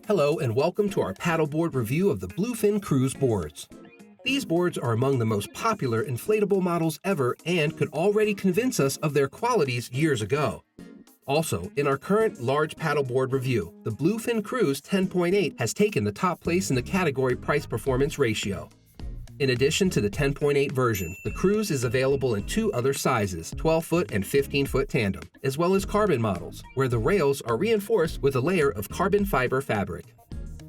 Hello and welcome to our paddleboard review of the Bluefin Cruise boards. These boards are among the most popular inflatable models ever and could already convince us of their qualities years ago. Also, in our current large paddleboard review, the Bluefin Cruise 10.8 has taken the top place in the category price-performance ratio. In addition to the 10.8 version, the Cruise is available in two other sizes, 12-foot and 15-foot tandem, as well as carbon models, where the rails are reinforced with a layer of carbon fiber fabric.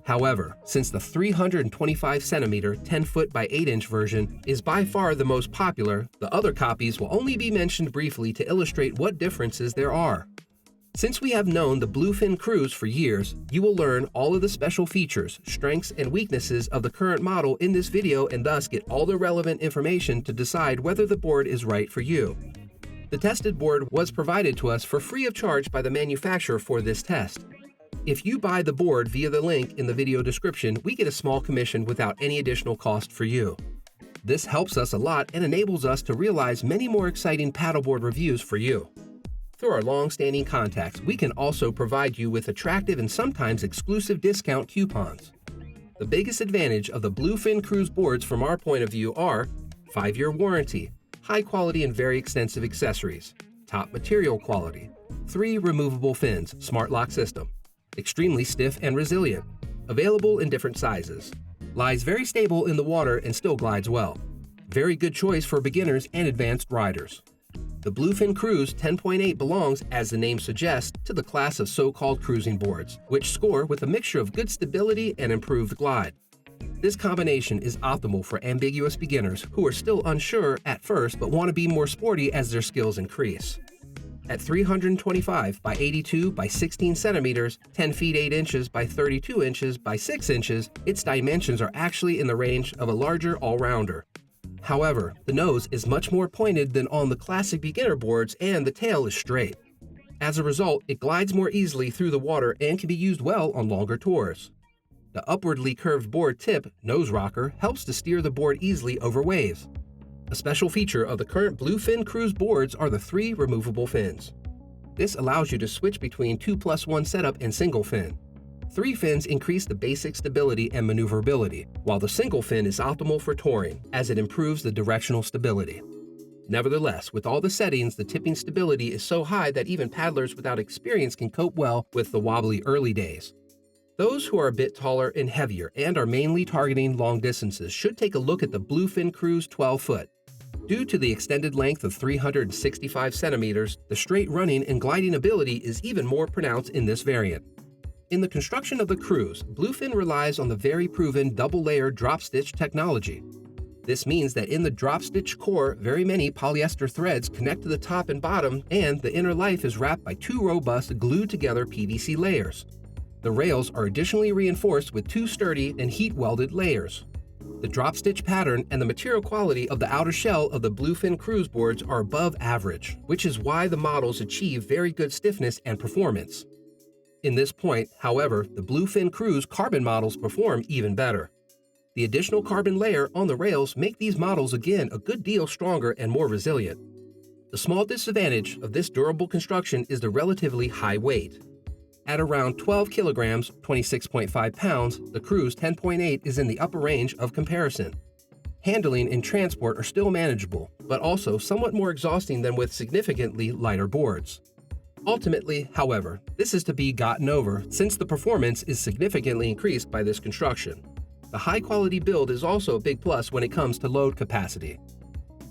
However, since the 325-centimeter 10-foot by 8-inch version is by far the most popular, the other copies will only be mentioned briefly to illustrate what differences there are. Since we have known the Bluefin Cruise for years, you will learn all of the special features, strengths, and weaknesses of the current model in this video and thus get all the relevant information to decide whether the board is right for you. The tested board was provided to us for free of charge by the manufacturer for this test. If you buy the board via the link in the video description, we get a small commission without any additional cost for you. This helps us a lot and enables us to realize many more exciting paddleboard reviews for you. Through our long-standing contacts, we can also provide you with attractive and sometimes exclusive discount coupons. The biggest advantage of the Bluefin Cruise boards from our point of view are 5-year warranty, high quality and very extensive accessories, top material quality, 3 removable fins, smart lock system, extremely stiff and resilient, available in different sizes, lies very stable in the water and still glides well, very good choice for beginners and advanced riders. The Bluefin Cruise 10.8 belongs, as the name suggests, to the class of so-called cruising boards, which score with a mixture of good stability and improved glide. This combination is optimal for ambiguous beginners who are still unsure at first but want to be more sporty as their skills increase. At 325 by 82 by 16 centimeters, 10 feet 8 inches by 32 inches by 6 inches, its dimensions are actually in the range of a larger all-rounder. However, the nose is much more pointed than on the classic beginner boards and the tail is straight. As a result, it glides more easily through the water and can be used well on longer tours. The upwardly curved board tip, nose rocker, helps to steer the board easily over waves. A special feature of the current Bluefin Cruise boards are the 3 removable fins. This allows you to switch between 2+1 setup and single fin. 3 fins increase the basic stability and maneuverability, while the single fin is optimal for touring, as it improves the directional stability. Nevertheless, with all the settings, the tipping stability is so high that even paddlers without experience can cope well with the wobbly early days. Those who are a bit taller and heavier and are mainly targeting long distances should take a look at the Bluefin Cruise 12-foot. Due to the extended length of 365 centimeters, the straight running and gliding ability is even more pronounced in this variant. In the construction of the Cruise, Bluefin relies on the very proven double-layer drop-stitch technology. This means that in the drop-stitch core, very many polyester threads connect to the top and bottom, and the inner life is wrapped by 2 robust, glued-together PVC layers. The rails are additionally reinforced with 2 sturdy and heat-welded layers. The drop-stitch pattern and the material quality of the outer shell of the Bluefin Cruise boards are above average, which is why the models achieve very good stiffness and performance. In this point, however, the Bluefin Cruise carbon models perform even better. The additional carbon layer on the rails make these models again a good deal stronger and more resilient. The small disadvantage of this durable construction is the relatively high weight. At around 12 kilograms, 26.5 pounds, the Cruise 10.8 is in the upper range of comparison. Handling and transport are still manageable, but also somewhat more exhausting than with significantly lighter boards. Ultimately, however, this is to be gotten over since the performance is significantly increased by this construction. The high-quality build is also a big plus when it comes to load capacity.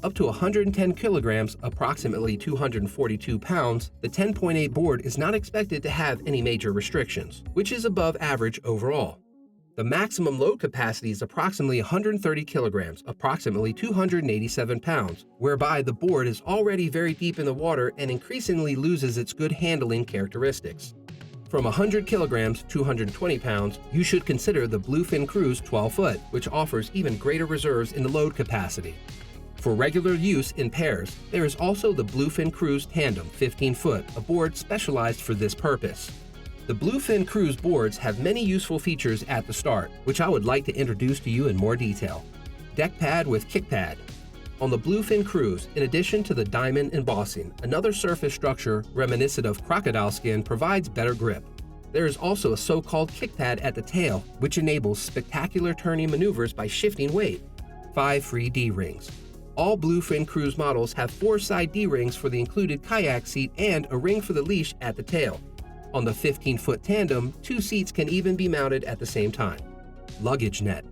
Up to 110 kilograms, approximately 242 pounds, the 10.8 board is not expected to have any major restrictions, which is above average overall. The maximum load capacity is approximately 130 kilograms, approximately 287 pounds, whereby the board is already very deep in the water and increasingly loses its good handling characteristics. From 100 kilograms, 220 pounds, you should consider the Bluefin Cruise 12-foot, which offers even greater reserves in the load capacity. For regular use in pairs, there is also the Bluefin Cruise Tandem 15-foot, a board specialized for this purpose. The Bluefin Cruise boards have many useful features at the start, which I would like to introduce to you in more detail. Deck pad with kick pad. On the Bluefin Cruise, in addition to the diamond embossing, another surface structure reminiscent of crocodile skin provides better grip. There is also a so-called kick pad at the tail, which enables spectacular turning maneuvers by shifting weight. 5 free D-rings. All Bluefin Cruise models have 4 side D-rings for the included kayak seat and a ring for the leash at the tail. On the 15-foot tandem, 2 seats can even be mounted at the same time. Luggage net.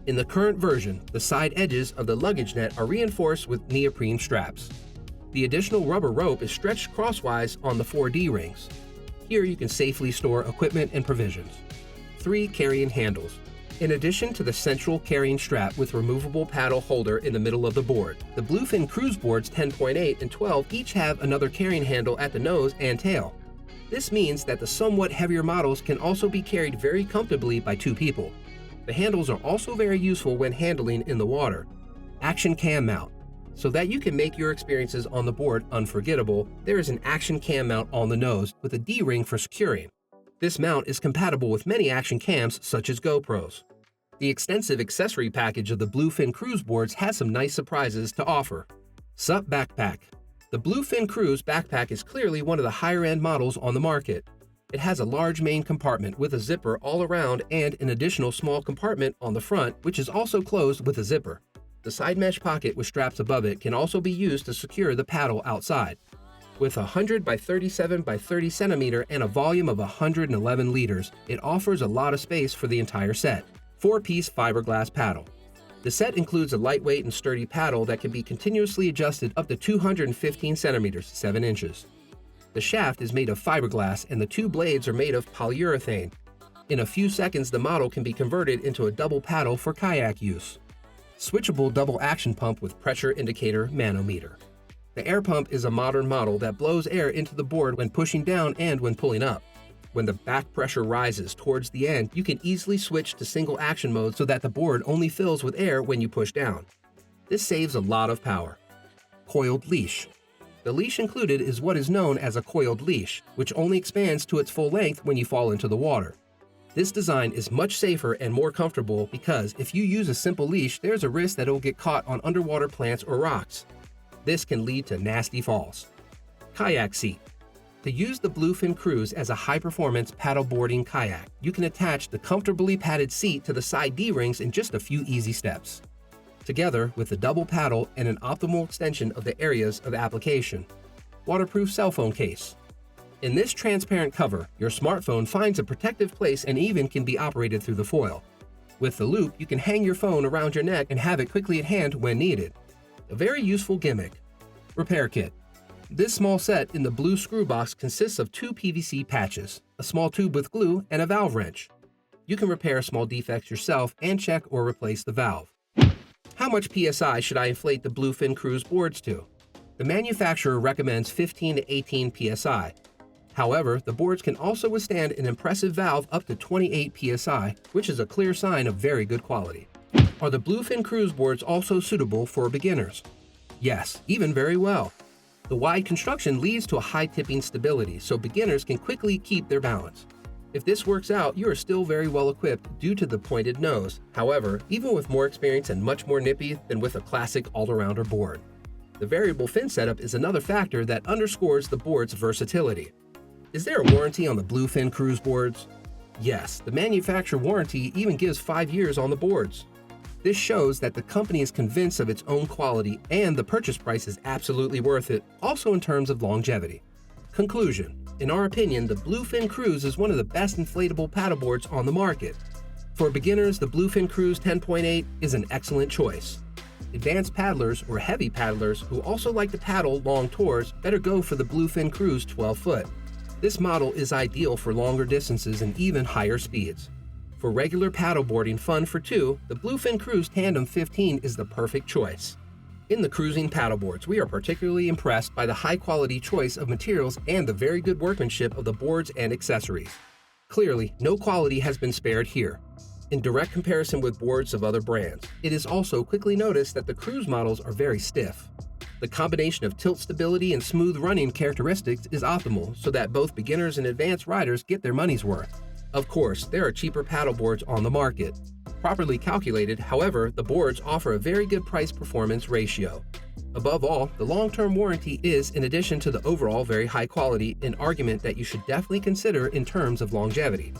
In the current version, the side edges of the luggage net are reinforced with neoprene straps. The additional rubber rope is stretched crosswise on the 4 D-rings. Here you can safely store equipment and provisions. 3 carrying handles. In addition to the central carrying strap with removable paddle holder in the middle of the board, the Bluefin Cruise boards 10.8 and 12 each have another carrying handle at the nose and tail. This means that the somewhat heavier models can also be carried very comfortably by 2 people. The handles are also very useful when handling in the water. Action cam mount. So that you can make your experiences on the board unforgettable, there is an action cam mount on the nose with a D-ring for securing. This mount is compatible with many action cams such as GoPros. The extensive accessory package of the Bluefin Cruise boards has some nice surprises to offer. SUP backpack. The Bluefin Cruise backpack is clearly one of the higher-end models on the market. It has a large main compartment with a zipper all around and an additional small compartment on the front, which is also closed with a zipper. The side mesh pocket with straps above it can also be used to secure the paddle outside. With a 100 by 37 by 30 centimeter and a volume of 111 liters, it offers a lot of space for the entire set. 4-piece fiberglass paddle. The set includes a lightweight and sturdy paddle that can be continuously adjusted up to 215 centimeters, 7 inches. The shaft is made of fiberglass and the 2 blades are made of polyurethane. In a few seconds, the model can be converted into a double paddle for kayak use. Switchable double action pump with pressure indicator manometer. The air pump is a modern model that blows air into the board when pushing down and when pulling up. When the back pressure rises towards the end, you can easily switch to single action mode so that the board only fills with air when you push down. This saves a lot of power. Coiled leash. The leash included is what is known as a coiled leash, which only expands to its full length when you fall into the water. This design is much safer and more comfortable because if you use a simple leash, there's a risk that it will get caught on underwater plants or rocks. This can lead to nasty falls. Kayak seat. To use the Bluefin Cruise as a high-performance paddleboarding kayak, you can attach the comfortably padded seat to the side D-rings in just a few easy steps. Together with the double paddle and an optimal extension of the areas of application. Waterproof cell phone case. In this transparent cover, your smartphone finds a protective place and even can be operated through the foil. With the loop, you can hang your phone around your neck and have it quickly at hand when needed. A very useful gimmick. Repair kit. This small set in the blue screw box consists of 2 PVC patches, a small tube with glue, and a valve wrench. You can repair small defects yourself and check or replace the valve. How much PSI should I inflate the Bluefin Cruise boards to? The manufacturer recommends 15 to 18 PSI. However, the boards can also withstand an impressive valve up to 28 PSI, which is a clear sign of very good quality. Are the Bluefin Cruise boards also suitable for beginners? Yes, even very well. The wide construction leads to a high tipping stability, so beginners can quickly keep their balance. If this works out, you are still very well equipped due to the pointed nose. However, even with more experience and much more nippy than with a classic all-arounder board. The variable fin setup is another factor that underscores the board's versatility. Is there a warranty on the Bluefin Cruise boards? Yes, the manufacturer warranty even gives 5 years on the boards. This shows that the company is convinced of its own quality and the purchase price is absolutely worth it, also in terms of longevity. Conclusion. In our opinion, the Bluefin Cruise is one of the best inflatable paddleboards on the market. For beginners, the Bluefin Cruise 10.8 is an excellent choice. Advanced paddlers or heavy paddlers who also like to paddle long tours better go for the Bluefin Cruise 12-foot. This model is ideal for longer distances and even higher speeds. For regular paddleboarding fun for 2, the Bluefin Cruise Tandem 15 is the perfect choice. In the cruising paddleboards, we are particularly impressed by the high-quality choice of materials and the very good workmanship of the boards and accessories. Clearly, no quality has been spared here. In direct comparison with boards of other brands, it is also quickly noticed that the cruise models are very stiff. The combination of tilt stability and smooth running characteristics is optimal so that both beginners and advanced riders get their money's worth. Of course, there are cheaper paddleboards on the market. Properly calculated, however, the boards offer a very good price-performance ratio. Above all, the long-term warranty is, in addition to the overall very high quality, an argument that you should definitely consider in terms of longevity.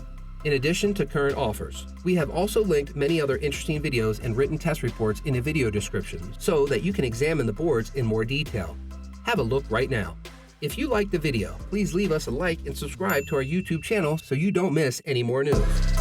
In addition to current offers, we have also linked many other interesting videos and written test reports in a video description so that you can examine the boards in more detail. Have a look right now. If you liked the video, please leave us a like and subscribe to our YouTube channel so you don't miss any more news.